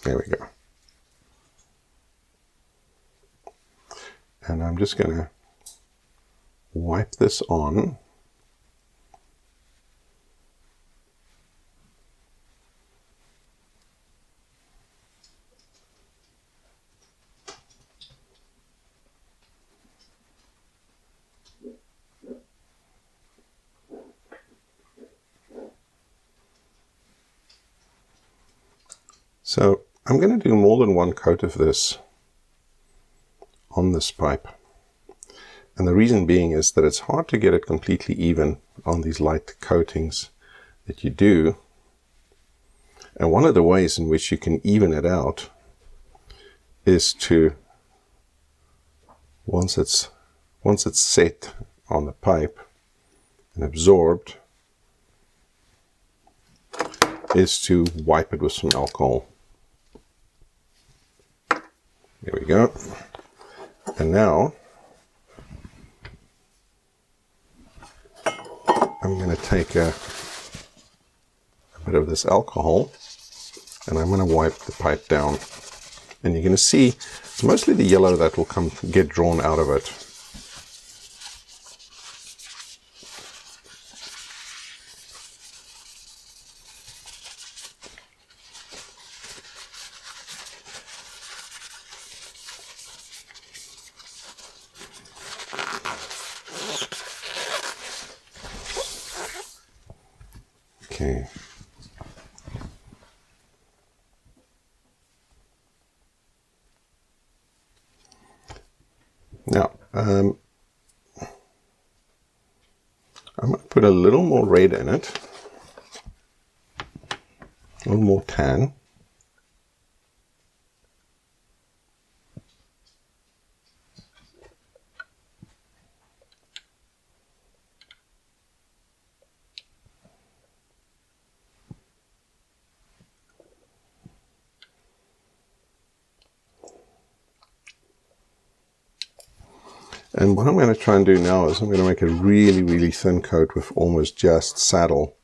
There we go. And I'm just going to wipe this on. So I'm going to do more than one coat of this on this pipe. And the reason being is that it's hard to get it completely even on these light coatings that you do. And one of the ways in which you can even it out is to, once it's set on the pipe and absorbed, is to wipe it with some alcohol. There we go. And now I'm going to take a bit of this alcohol and I'm going to wipe the pipe down. And you're going to see it's mostly the yellow that will get drawn out of it. Okay. Now, I'm going to put a little more red in it, a little more tan. And what I'm going to try and do now is I'm going to make a really, really thin coat with almost just saddle.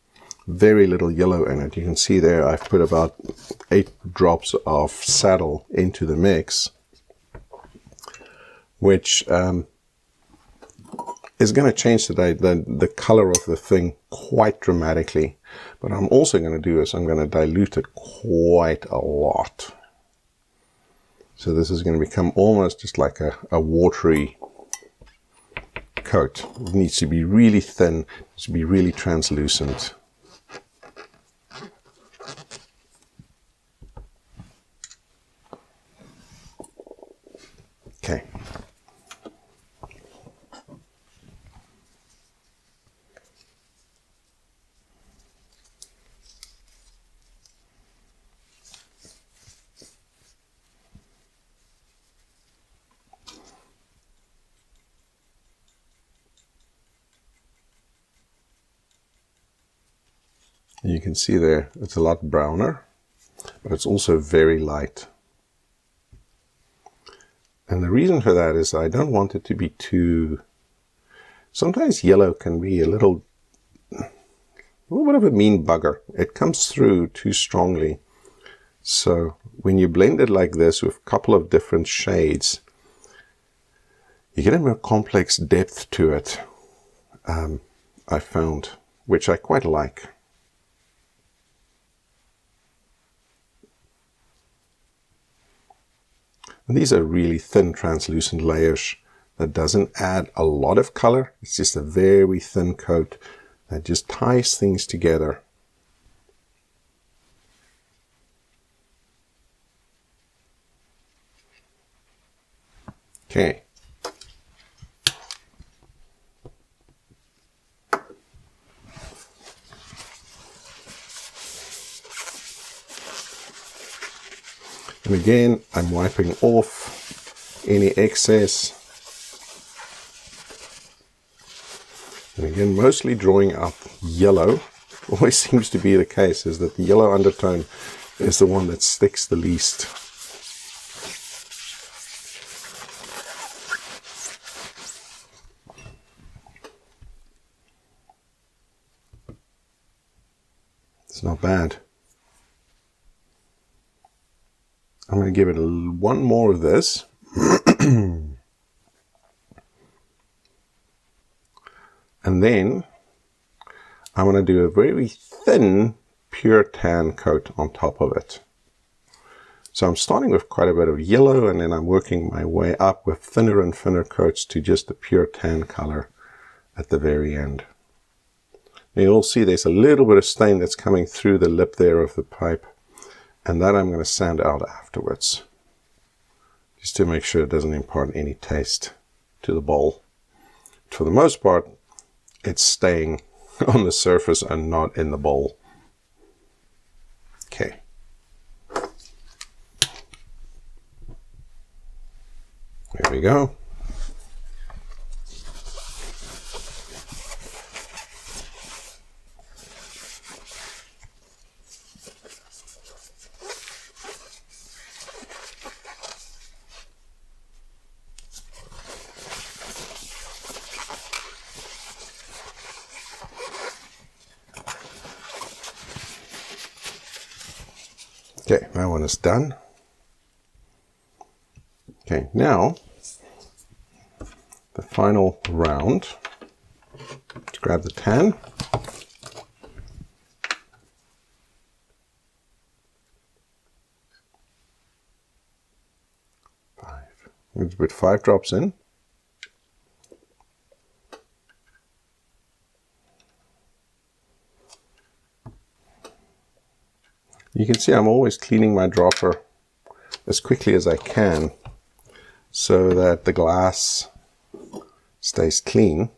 Very little yellow in it. You can see there I've put about 8 drops of saddle into the mix, which is going to change the color of the thing quite dramatically. But I'm also going to do is I'm going to dilute it quite a lot. So this is going to become almost just like a watery coat. It needs to be really thin, it needs to be really translucent. Okay. You can see there it's a lot browner, but it's also very light. And the reason for that is I don't want it to be too... Sometimes yellow can be a little bit of a mean bugger. It comes through too strongly. So when you blend it like this with a couple of different shades, you get a more complex depth to it, I found, which I quite like. And these are really thin translucent layers that doesn't add a lot of color. It's just a very thin coat that just ties things together. Okay. And again, I'm wiping off any excess. And again, mostly drawing up yellow. Always seems to be the case, is that the yellow undertone is the one that sticks the least. It's not bad. I'm going to give it one more of this. And then I'm going to do a very thin pure tan coat on top of it. So I'm starting with quite a bit of yellow, and then I'm working my way up with thinner and thinner coats to just a pure tan color at the very end. Now you'll see there's a little bit of stain that's coming through the lip there of the pipe, and that I'm going to sand out afterwards, just to make sure it doesn't impart any taste to the bowl. For the most part, it's staying on the surface and not in the bowl. Okay. There we go. Okay, that one is done. Okay, now the final round. Let's grab the tan. I'm going to put 5 drops in. You can see I'm always cleaning my dropper as quickly as I can so that the glass stays clean,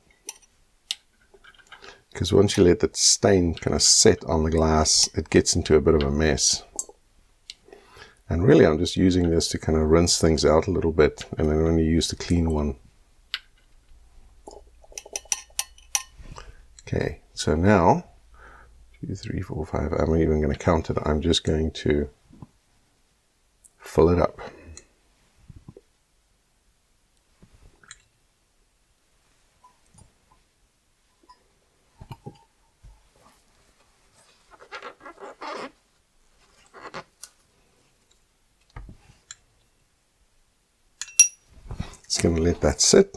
because once you let that stain kind of set on the glass, it gets into a bit of a mess. And really I'm just using this to kind of rinse things out a little bit, and then only use the clean one. Okay, so now 2, 3, 4, 5, I'm not even going to count it, I'm just going to fill it up. Just going to let that sit.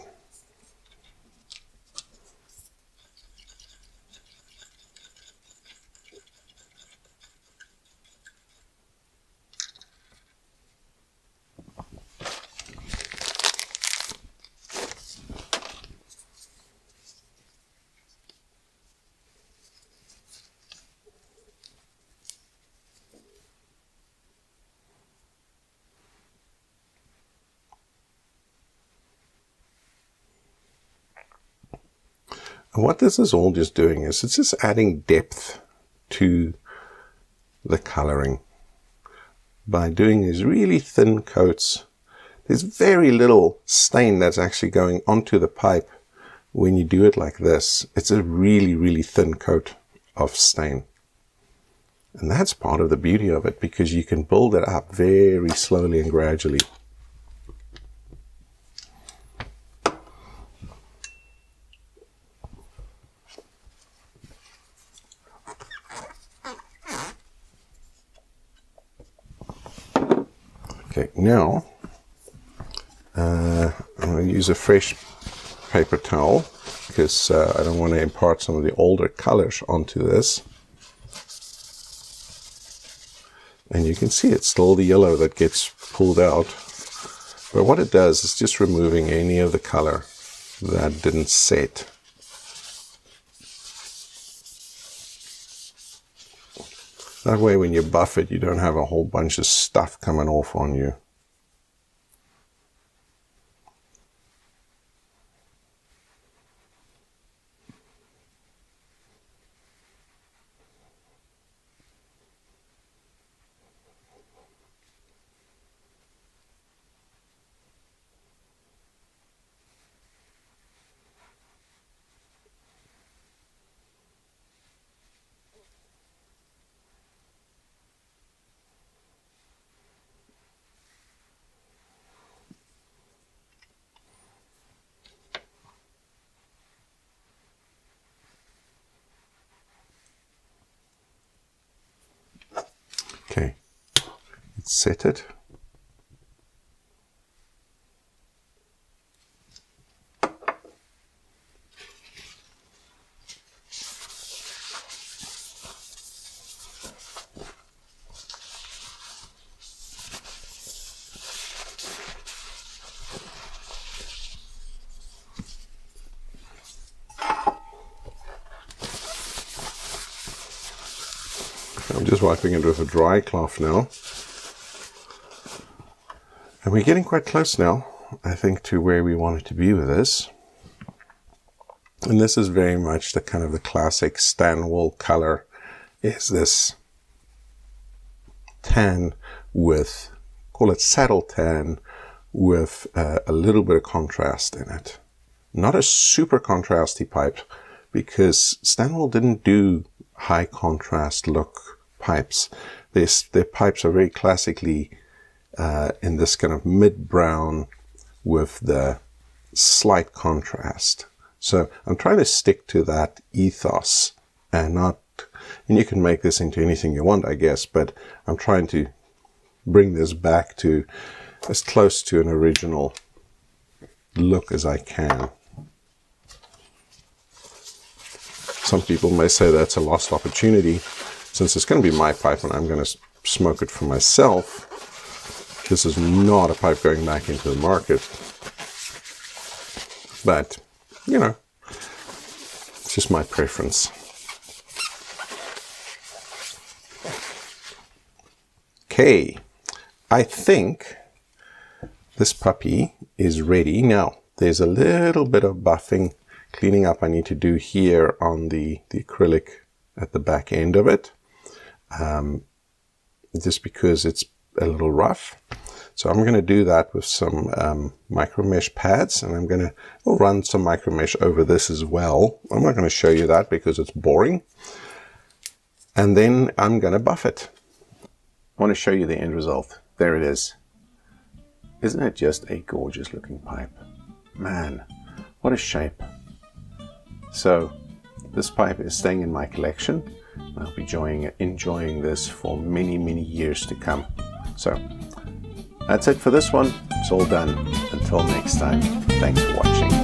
And what this is all just doing is it's just adding depth to the coloring. By doing these really thin coats, there's very little stain that's actually going onto the pipe when you do it like this. It's a really, really thin coat of stain. And that's part of the beauty of it, because you can build it up very slowly and gradually. Okay, now I'm going to use a fresh paper towel, because I don't want to impart some of the older colors onto this. And you can see it's still the yellow that gets pulled out. But what it does is just removing any of the color that didn't set. That way when you buff it, you don't have a whole bunch of stuff coming off on you. Okay, let's set it. I'm just wiping it with a dry cloth now. And we're getting quite close now, I think, to where we wanted to be with this. And this is very much the kind of the classic Stanwell color, is this tan with, call it saddle tan, with a little bit of contrast in it. Not a super contrasty pipe, because Stanwell didn't do high contrast look pipes. Their pipes are very classically in this kind of mid-brown with the slight contrast. So I'm trying to stick to that ethos and you can make this into anything you want, I guess, but I'm trying to bring this back to as close to an original look as I can. Some people may say that's a lost opportunity. Since it's going to be my pipe and I'm going to smoke it for myself, this is not a pipe going back into the market. But, you know, it's just my preference. Okay, I think this puppy is ready. Now, there's a little bit of buffing, cleaning up I need to do here on the acrylic at the back end of it, just because it's a little rough. So I'm going to do that with some micro mesh pads, and I'm going to run some micro mesh over this as well. I'm not going to show you that because it's boring. And then I'm going to buff it. I want to show you the end result. There it is. Isn't it just a gorgeous looking pipe? Man, what a shape. So this pipe is staying in my collection. I'll be enjoying this for many, many years to come. So that's it for this one. It's all done. Until next time, thanks for watching.